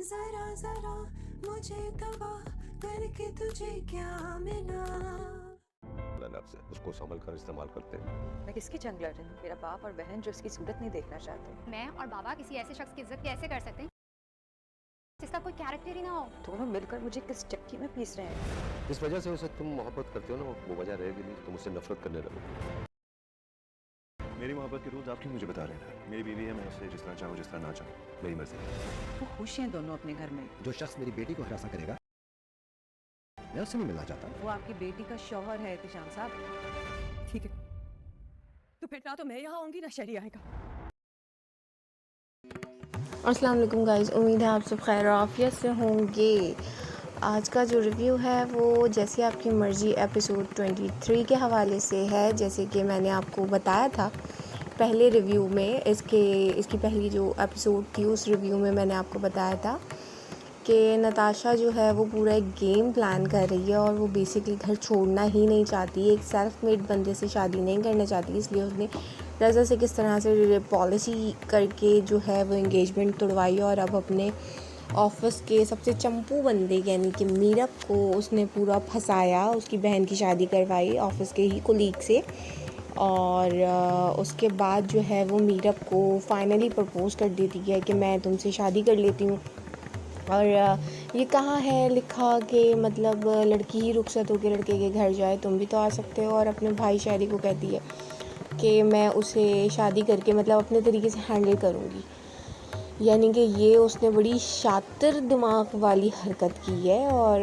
जरा जरा मुझे दबा करके तुझे क्या मिला। से उसको संभल कर इस्तेमाल करते हैं। मैं किसकी जंग लड़ रही हूँ? मेरा बाप और बहन जो इसकी सूरत नहीं देखना चाहते। मैं और बाबा किसी ऐसे शख्स की इज्जत कैसे कर सकते हैं जिसका कोई कैरेक्टर ही ना हो। दोनों मिलकर मुझे किस चक्की में पीस रहे हैं। इस वजह से उसे तुम मोहब्बत करते हो ना, वो वजह रहेगी नहीं, तुम उससे नफरत करने लगो। मेरी मोहब्बत के रूल्स आप क्यों मुझे बता रहे हैं? मेरी बीवी है, मैं उससे जिस तरह चाहूँ जिस तरह ना चाहूँ, मेरी मर्जी है। वो खुश हैं दोनों अपने घर में। जो शख्स मेरी बेटी को हरासा करेगा मैं उससे नहीं मिलना चाहता। वो आपकी बेटी का शौहर है एहतिशाम साहब। ठीक है, तो फिर ना तो मैं यहाँ आऊंगी ना शहरी आएगा। अस्सलाम वालेकुम गाइस, उम्मीद है आप सब खैर और आफियत से होंगे। आज का जो रिव्यू है वो जैसे आपकी मर्ज़ी एपिसोड 23 के हवाले से है। जैसे कि मैंने आपको बताया था पहले रिव्यू में, इसकी पहली जो एपिसोड थी उस रिव्यू में मैंने आपको बताया था कि नताशा जो है वो पूरा एक गेम प्लान कर रही है और वो बेसिकली घर छोड़ना ही नहीं चाहती, एक सेल्फ मेड बंदे से शादी नहीं करना चाहती। इसलिए उसने रज़ा से किस तरह से पॉलिसी करके जो है वो एंगेजमेंट तोड़वाई और अब अपने ऑफिस के सबसे चंपू बंदे यानी कि मीरब को उसने पूरा फंसाया, उसकी बहन की शादी करवाई ऑफिस के ही कोलीग से। और उसके बाद जो है वो मीरब को फाइनली प्रपोज़ कर देती है कि मैं तुमसे शादी कर लेती हूँ। और ये कहाँ है लिखा कि मतलब लड़की ही रुखसत होकर लड़के के घर जाए, तुम भी तो आ सकते हो। और अपने भाई शायरी को कहती है कि मैं उसे शादी करके मतलब अपने तरीके से हैंडल करूँगी। यानी कि ये उसने बड़ी शातिर दिमाग वाली हरकत की है और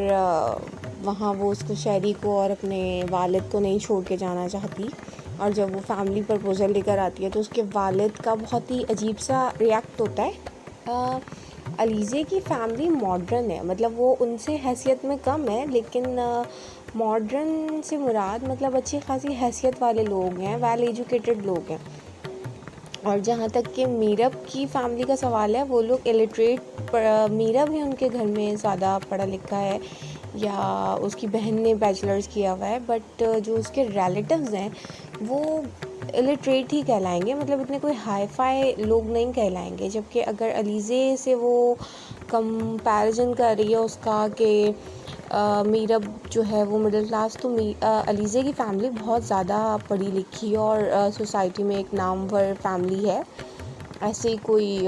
वहाँ वो उसको शायरी को और अपने वालिद को नहीं छोड़ के जाना चाहती। और जब वो फैमिली प्रपोज़ल लेकर आती है तो उसके वालिद का बहुत ही अजीब सा रिएक्ट होता है। अलीज़े की फ़ैमिली मॉडर्न है, मतलब वो उनसे हैसियत में कम है, लेकिन मॉडर्न से मुराद मतलब अच्छी खासी हैसियत वाले लोग हैं, वेल एजुकेटेड लोग हैं। और जहाँ तक कि मीरब की फ़ैमिली का सवाल है, वो लोग इलिटरेट, मीरब ही उनके घर में ज़्यादा पढ़ा लिखा है या उसकी बहन ने बैचलर्स किया हुआ है, बट जो उसके रिलेटिव्स हैं वो इलिटरेट ही कहलाएंगे, मतलब इतने कोई हाई फाई लोग नहीं कहलाएंगे। जबकि अगर अलीज़े से वो कंपैरिजन कर रही है उसका कि मीरब जो है वो मिडिल क्लास, तो अलीज़े की फ़ैमिली बहुत ज़्यादा पढ़ी लिखी और सोसाइटी में एक नामवर फैमिली है। ऐसे ही कोई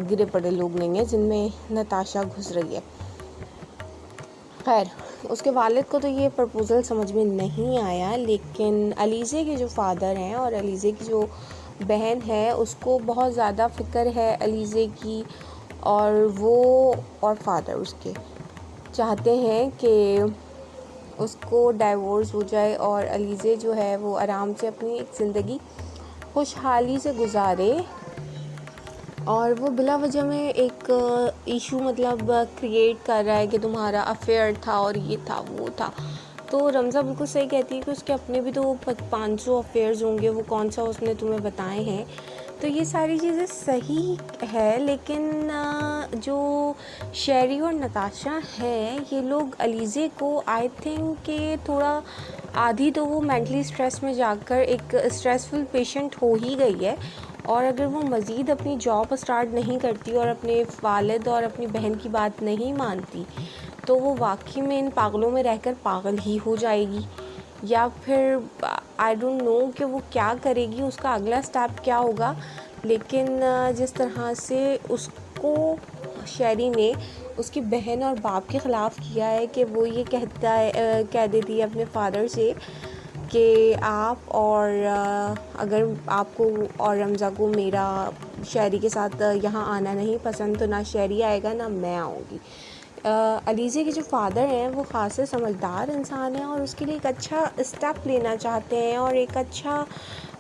गिरे पड़े लोग नहीं हैं जिनमें नताशा घुस रही है। खैर, उसके वालिद को तो ये प्रपोज़ल समझ में नहीं आया, लेकिन अलीज़े के जो फ़ादर हैं और अलीज़े की जो बहन है उसको बहुत ज़्यादा फ़िक्र है अलीज़े की। और वो और फादर उसके चाहते हैं कि उसको डाइवोर्स हो जाए और अलीज़े जो है वो आराम से अपनी एक ज़िंदगी खुशहाली से गुजारे। और वो बिला वजह में एक इशू मतलब क्रिएट कर रहा है कि तुम्हारा अफेयर था और ये था वो था। तो रमज़ा बिल्कुल सही कहती है कि उसके अपने भी तो 500 अफेयर्स होंगे, वो कौन सा उसने तुम्हें बताए हैं। तो ये सारी चीज़ें सही है, लेकिन जो शेरी और नताशा हैं ये लोग अलीज़े को आई थिंक कि थोड़ा आधी तो वो मेंटली स्ट्रेस में जाकर एक स्ट्रेसफुल पेशेंट हो ही गई है। और अगर वो मज़ीद अपनी जॉब स्टार्ट नहीं करती और अपने वालिद और अपनी बहन की बात नहीं मानती तो वो वाकई में इन पागलों में रहकर पागल ही हो जाएगी, या फिर आई डोंट नो कि वो क्या करेगी, उसका अगला स्टेप क्या होगा। लेकिन जिस तरह से उसको शेरी ने उसकी बहन और बाप के ख़िलाफ़ किया है कि वो ये कह देती है अपने फादर से कि आप और अगर आपको और रमज़ा को मेरा शेरी के साथ यहाँ आना नहीं पसंद तो ना शेरी आएगा ना मैं आऊँगी। अलीज़े के जो फ़ादर हैं वो ख़ास समझदार इंसान हैं और उसके लिए एक अच्छा स्टेप लेना चाहते हैं और एक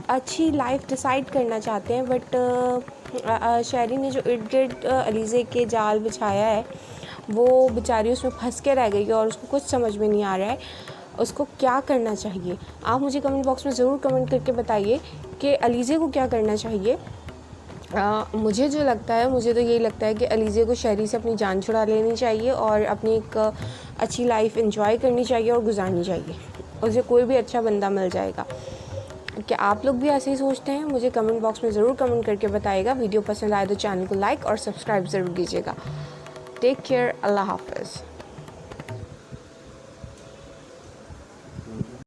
अच्छी लाइफ डिसाइड करना चाहते हैं। बट शेरी ने जो इर्द गिर्द अलीज़े के जाल बिछाया है वो बेचारी उसमें फंस के रह गई और उसको कुछ समझ में नहीं आ रहा है उसको क्या करना चाहिए। आप मुझे कमेंट बॉक्स में ज़रूर कमेंट करके बताइए कि अलीज़े को क्या करना चाहिए। मुझे जो लगता है, मुझे तो यही लगता है कि अलीज़े को शेरी से अपनी जान छुड़ा लेनी चाहिए और अपनी एक अच्छी लाइफ एंजॉय करनी चाहिए और गुजारनी चाहिए। उसे कोई भी अच्छा बंदा मिल जाएगा। क्या आप लोग भी ऐसे ही सोचते हैं? मुझे कमेंट बॉक्स में ज़रूर कमेंट करके बताइएगा। वीडियो पसंद आए तो चैनल को लाइक और सब्सक्राइब ज़रूर कीजिएगा। टेक केयर, अल्लाह हाफिज़।